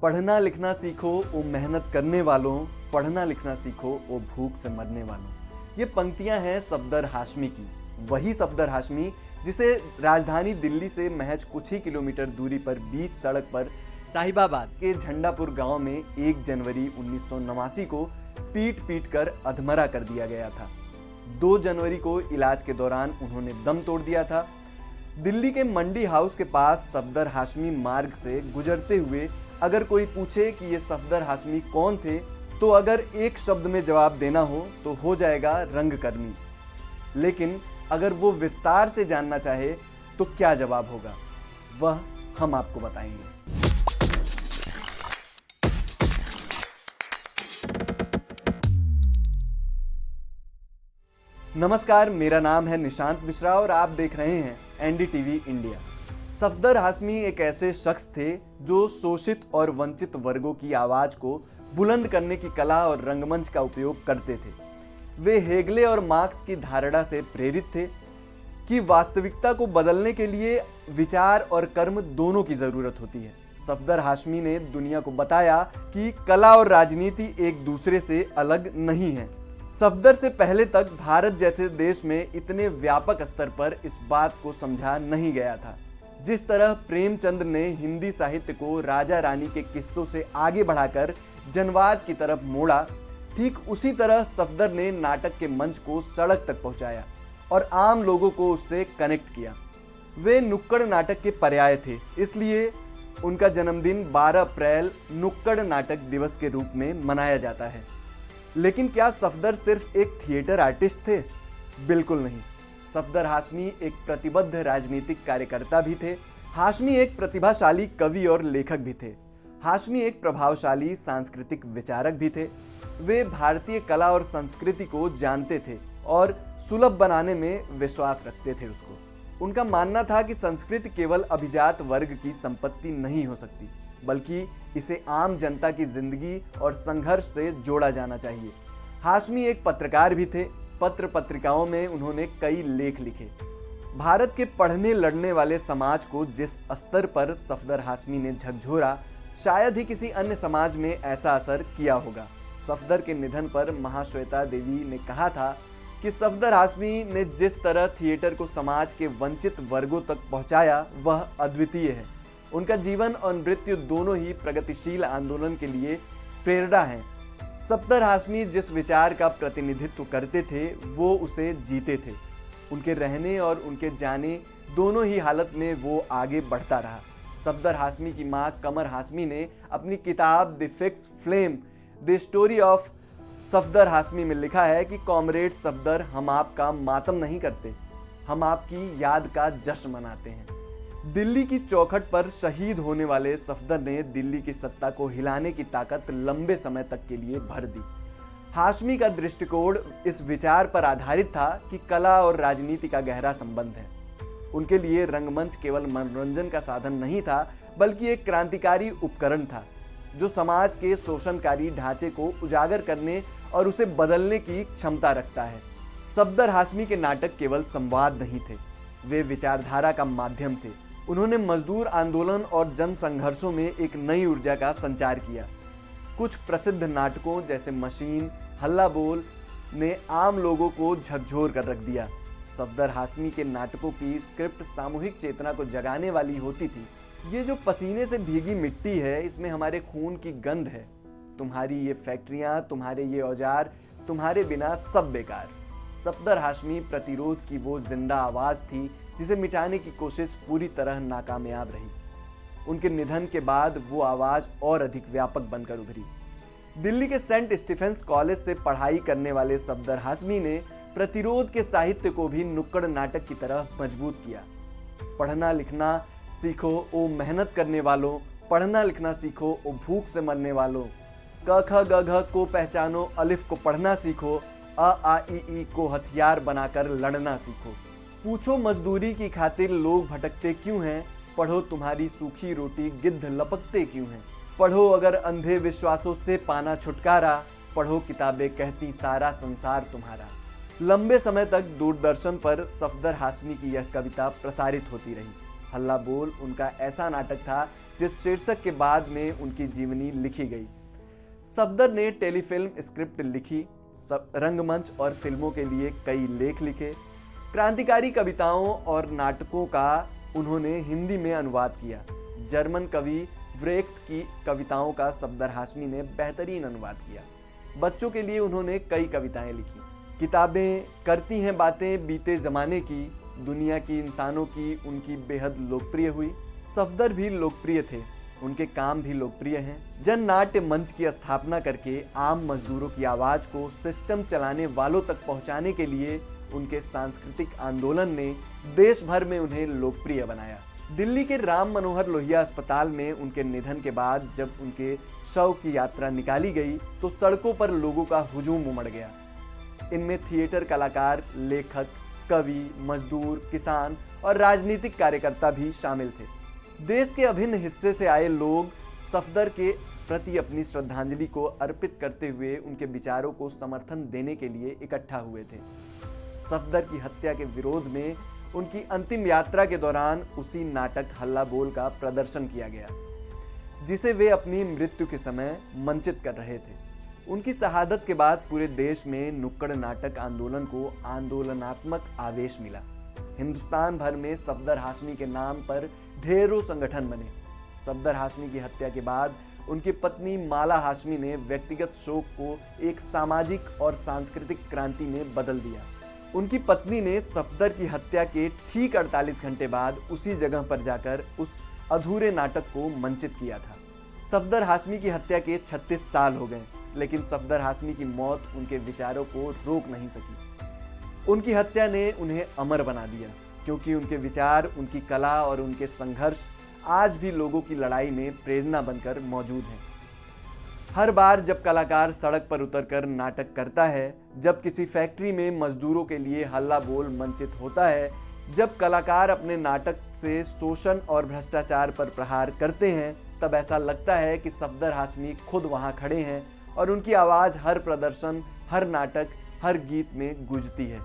पढ़ना लिखना सीखो ओ मेहनत करने वालों, पढ़ना लिखना सीखो ओ भूख से मरने वालों। ये पंक्तियां हैं सफदर हाशमी की। वही सफदर हाशमी जिसे राजधानी दिल्ली से महज कुछ ही किलोमीटर दूरी पर बीच सड़क पर साहिबाबाद के झंडापुर गांव में 1 जनवरी 1989 को पीट पीट कर अधमरा कर दिया गया था। 2 जनवरी को इलाज के दौरान उन्होंने दम तोड़ दिया था। दिल्ली के मंडी हाउस के पास सफदर हाशमी मार्ग से गुजरते हुए अगर कोई पूछे कि ये सफदर हाशमी कौन थे, तो अगर एक शब्द में जवाब देना हो तो हो जाएगा रंगकर्मी। लेकिन अगर वो विस्तार से जानना चाहे तो क्या जवाब होगा, वह हम आपको बताएंगे। नमस्कार, मेरा नाम है निशांत मिश्रा और आप देख रहे हैं एनडीटीवी इंडिया। सफदर हाशमी एक ऐसे शख्स थे जो शोषित और वंचित वर्गों की आवाज को बुलंद करने की कला और रंगमंच का उपयोग करते थे। वे हेगले और मार्क्स की धारणा से प्रेरित थे कि वास्तविकता को बदलने के लिए विचार और कर्म दोनों की जरूरत होती है। सफदर हाशमी ने दुनिया को बताया कि कला और राजनीति एक दूसरे से अलग नहीं है। सफदर से पहले तक भारत जैसे देश में इतने व्यापक स्तर पर इस बात को समझा नहीं गया था। जिस तरह प्रेमचंद ने हिंदी साहित्य को राजा रानी के किस्सों से आगे बढ़ाकर जनवाद की तरफ मोड़ा, ठीक उसी तरह सफदर ने नाटक के मंच को सड़क तक पहुंचाया और आम लोगों को उससे कनेक्ट किया। वे नुक्कड़ नाटक के पर्याय थे, इसलिए उनका जन्मदिन 12 अप्रैल नुक्कड़ नाटक दिवस के रूप में मनाया जाता है। लेकिन क्या सफदर सिर्फ एक थिएटर आर्टिस्ट थे? बिल्कुल नहीं। सफदर हाशमी एक प्रतिबद्ध राजनीतिक कार्यकर्ता भी थे। हाशमी एक प्रतिभाशाली कवि और लेखक भी थे। हाशमी एक प्रभावशाली सांस्कृतिक विचारक भी थे। वे भारतीय कला और संस्कृति को जानते थे और सुलभ बनाने में विश्वास रखते थे उसको। उनका मानना था कि संस्कृति केवल अभिजात वर्ग की संपत्ति नहीं हो सकती, बल्कि इसे आम जनता की जिंदगी और संघर्ष से जोड़ा जाना चाहिए। हाशमी एक पत्रकार भी थे। पत्र पत्रिकाओं में उन्होंने कई लेख लिखे। भारत के पढ़ने लड़ने वाले समाज को जिस स्तर पर सफदर हाशमी ने झकझोरा, शायद ही किसी अन्य समाज में ऐसा असर किया होगा। सफदर के निधन पर महाश्वेता देवी ने कहा था कि सफदर हाशमी ने जिस तरह थिएटर को समाज के वंचित वर्गों तक पहुंचाया, वह अद्वितीय है। उनका जीवन और मृत्यु दोनों ही प्रगतिशील आंदोलन के लिए प्रेरणा हैं। सफदर हाशमी जिस विचार का प्रतिनिधित्व करते थे, वो उसे जीते थे। उनके रहने और उनके जाने दोनों ही हालत में वो आगे बढ़ता रहा। सफदर हाशमी की मां कमर हाशमी ने अपनी किताब the fix flame the story of Safdar Hashmi में लिखा है कि कॉमरेड सफदर, हम आपका मातम नहीं करते, हम आपकी याद का जश्न मनाते हैं। दिल्ली की चौखट पर शहीद होने वाले सफदर ने दिल्ली की सत्ता को हिलाने की ताकत लंबे समय तक के लिए भर दी। हाशमी का दृष्टिकोण इस विचार पर आधारित था कि कला और राजनीति का गहरा संबंध है। उनके लिए रंगमंच केवल मनोरंजन का साधन नहीं था, बल्कि एक क्रांतिकारी उपकरण था जो समाज के शोषणकारी ढांचे को उजागर करने और उसे बदलने की क्षमता रखता है। सफदर हाशमी के नाटक केवल संवाद नहीं थे, वे विचारधारा का माध्यम थे। उन्होंने मजदूर आंदोलन और जन संघर्षों में एक नई ऊर्जा का संचार किया। कुछ प्रसिद्ध नाटकों जैसे मशीन, हल्ला बोल ने आम लोगों को झकझोर कर रख दिया। सफदर हाशमी के नाटकों की स्क्रिप्ट सामूहिक चेतना को जगाने वाली होती थी। ये जो पसीने से भीगी मिट्टी है, इसमें हमारे खून की गंध है। तुम्हारी ये फैक्ट्रियां, तुम्हारे ये औजार, तुम्हारे बिना सब बेकार। सफदर हाशमी प्रतिरोध की वो जिंदा आवाज थी जिसे मिटाने की कोशिश पूरी तरह नाकामयाब रही। उनके निधन के बाद वो आवाज और अधिक व्यापक बनकर उभरी। दिल्ली के सेंट स्टीफेंस कॉलेज से पढ़ाई करने वाले सफदर हाशमी ने प्रतिरोध के साहित्य को भी नुक्कड़ नाटक की तरह मजबूत किया। पढ़ना लिखना सीखो ओ मेहनत करने वालों, पढ़ना लिखना सीखो ओ भूख से मरने वालों, क ख ग घ को पहचानो, अलिफ को पढ़ना सीखो, अ आ इ ई को हथियार बनाकर लड़ना सीखो। पूछो मजदूरी की खातिर लोग भटकते क्यों हैं, पढ़ो तुम्हारी सूखी रोटी गिद्ध लपकते क्यों हैं। पढ़ो अगर अंधे विश्वासों से पाना छुटकारा, पढ़ो किताबें कहती सारा संसार तुम्हारा। लंबे समय तक दूरदर्शन पर सफदर हाशमी की यह कविता प्रसारित होती रही। हल्ला बोल उनका ऐसा नाटक था जिस शीर्षक के बाद में उनकी जीवनी लिखी गई। सफदर ने टेलीफिल्म स्क्रिप्ट लिखी, रंगमंच और फिल्मों के लिए कई लेख लिखे। क्रांतिकारी कविताओं और नाटकों का उन्होंने हिंदी में अनुवाद किया। जर्मन कवि ब्रेख्त की कविताओं का सफदर हाशमी ने बेहतरीन अनुवाद किया। बच्चों के लिए उन्होंने कई कविताएं लिखी। किताबें करती हैं बातें बीते जमाने की, दुनिया की इंसानों की उनकी बेहद लोकप्रिय हुई। सफदर भी लोकप्रिय थे, उनके काम भी लोकप्रिय हैं। जन नाट्य मंच की स्थापना करके आम मजदूरों की आवाज को सिस्टम चलाने वालों तक पहुंचाने के लिए उनके सांस्कृतिक आंदोलन ने देश भर में उन्हें लोकप्रिय बनाया। दिल्ली के राम मनोहर लोहिया अस्पताल में उनके निधन के बाद जब उनके शव की यात्रा निकाली गई तो सड़कों पर लोगों का हुजूम उमड़ गया। इनमें थिएटर कलाकार, लेखक, कवि, मजदूर, किसान और राजनीतिक कार्यकर्ता भी शामिल थे। देश के अभिन्न हिस्से से आए लोग सफदर के प्रति अपनी श्रद्धांजलि को अर्पित करते हुए उनके विचारों को समर्थन देने के लिए इकट्ठा हुए थे। सफदर की हत्या के विरोध में उनकी अंतिम यात्रा के दौरान उसी नाटक हल्ला बोल का प्रदर्शन किया गया, जिसे वे अपनी मृत्यु के समय मंचित कर रहे थे। उनकी शहादत के बाद पूरे देश में नुक्कड़ नाटक आंदोलन को आंदोलनात्मक आवेश मिला। हिंदुस्तान भर में सफदर हाशमी के नाम पर ढेरों संगठन बने। सफदर हाशमी की हत्या के बाद उनकी पत्नी माला हाशमी ने व्यक्तिगत शोक को एक सामाजिक और सांस्कृतिक क्रांति में बदल दिया। उनकी पत्नी ने सफदर की हत्या के ठीक 48 घंटे बाद उसी जगह पर जाकर उस अधूरे नाटक को मंचित किया था। सफदर हाशमी की हत्या के 36 साल हो गए, लेकिन सफदर हाशमी की मौत उनके विचारों को रोक नहीं सकी। उनकी हत्या ने उन्हें अमर बना दिया, क्योंकि उनके विचार, उनकी कला और उनके संघर्ष आज भी लोगों की लड़ाई में प्रेरणा बनकर मौजूद हैं। हर बार जब कलाकार सड़क पर उतरकर नाटक करता है, जब किसी फैक्ट्री में मजदूरों के लिए हल्ला बोल मंचित होता है, जब कलाकार अपने नाटक से शोषण और भ्रष्टाचार पर प्रहार करते हैं, तब ऐसा लगता है कि सफदर हाशमी खुद वहां खड़े हैं और उनकी आवाज़ हर प्रदर्शन, हर नाटक, हर गीत में गूंजती है।